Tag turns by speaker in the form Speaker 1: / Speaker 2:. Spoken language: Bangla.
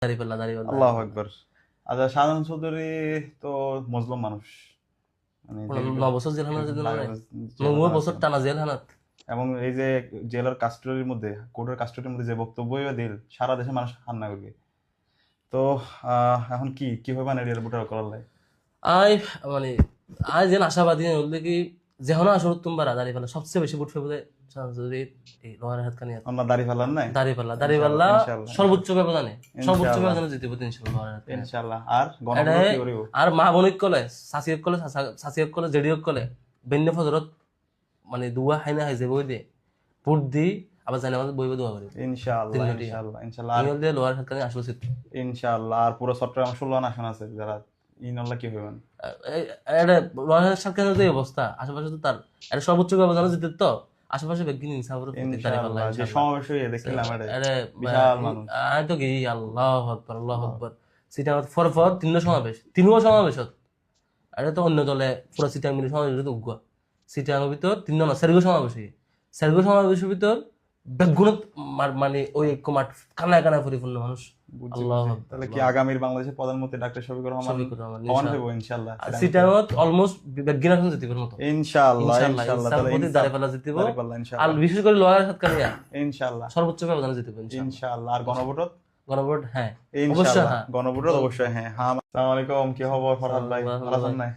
Speaker 1: দাঁড়িপাল্লা দাঁড়িপাল্লা
Speaker 2: আল্লাহু আকবার। আচ্ছা, শাহজাহান চৌধুরী তো মজলুম মানুষ, মানে
Speaker 1: 9 বছর জেলখানা যেতে মানে 9 বছর টানা জেলখানাত।
Speaker 2: এবং এই যে জেলার কাস্টডির মধ্যে, কোর্টের কাস্টডির মধ্যে যে বক্তব্যই দিল, সারা দেশে মানুষ হান্না করবে। তো এখন কি হবে মানে এর বুটার করার লাই?
Speaker 1: আই মানে আই যেন আশাবাদী বলতে কি যেহনা আসল তোমরা দাঁড়িপাল্লা সবচেয়ে বেশি ভোট পাবে যদি এই লোহার হাত কানি
Speaker 2: আমরা দাড়ি ফেলার নাই,
Speaker 1: দাঁড়িপাল্লা
Speaker 2: ইনশাআল্লাহ
Speaker 1: সর্বোচ্চ ব্যবধানে
Speaker 2: ইনশাআল্লাহ
Speaker 1: জিতব ইনশাআল্লাহ লোহার হাত কানি।
Speaker 2: ইনশাআল্লাহ। আর গণভোট কি করিব?
Speaker 1: আর মা বনিক কলে সাসিয়ক কলে সাসিয়ক কলে জেডিয়ক কলে বেন্য ফজরত মানে দুয়া হাইনা হাই যাবই দে ভোট দি আবার জানি আমাদের বইবে দোয়া করি
Speaker 2: ইনশাআল্লাহ ইনশাআল্লাহ ইনশাআল্লাহ
Speaker 1: ইংল দিয়ে লোহার হাত কানি আসল চিত্র
Speaker 2: ইনশাআল্লাহ। আর পুরো চট্টগ্রাম 16 আসন আছে, যারা ইনশাআল্লাহ কি হইবেন।
Speaker 1: এটা লোহার সরকারের যে অবস্থা আশেপাশে তো তার এটা সর্বোচ্চ ব্যবধানে জিতে তো আশেপাশে বেগিন ইনসাফের
Speaker 2: ইনশাআল্লাহ যে সমাবেশ হয়ে দেখলাম এটা বিশাল মানুষ।
Speaker 1: আমি তো কি আল্লাহু আকবার আল্লাহু আকবার সিটা ফর তিনও সমাবেশ এটা তো অন্য দলে পুরো সিটাং মিলে সমাবেশ তো উগুয়া সিটাং ভিতর তিন না সেরগো সমাবেশের ভিতর বেগুনত মানে ওই মাঠ কানায় কানায় পরিপূর্ণ মানুষ। আল্লাহু আকবার।
Speaker 2: তাহলে কি আগামীর বাংলাদেশের প্রধানমন্ত্রী ডাক্তার শফিকুর রহমান হওয়ান হইব ইনশাআল্লাহ?
Speaker 1: সিটাঙত অলমোস্ট বেগিন এখন জিতিবার মতো
Speaker 2: ইনশাআল্লাহ ইনশাআল্লাহ। তাহলে
Speaker 1: দাঁড়িপাল্লা জিতিব,
Speaker 2: দাঁড়িপাল্লা
Speaker 1: আর
Speaker 2: ইনশাআল্লাহ
Speaker 1: বিশেষ করে লোহার হাত কানিয়া
Speaker 2: ইনশাআল্লাহ
Speaker 1: সর্বোচ্চ ব্যবধানে জিতিব
Speaker 2: ইনশাআল্লাহ। আর গণভোট
Speaker 1: গণভোট হ্যাঁ অবশ্যই
Speaker 2: ইনশাআল্লাহ
Speaker 1: হ্যাঁ
Speaker 2: গণভোট অবশ্যই হ্যাঁ। আসসালামু আলাইকুম, কি খবর ফরহাদ ভাই, ভালো আছেন না?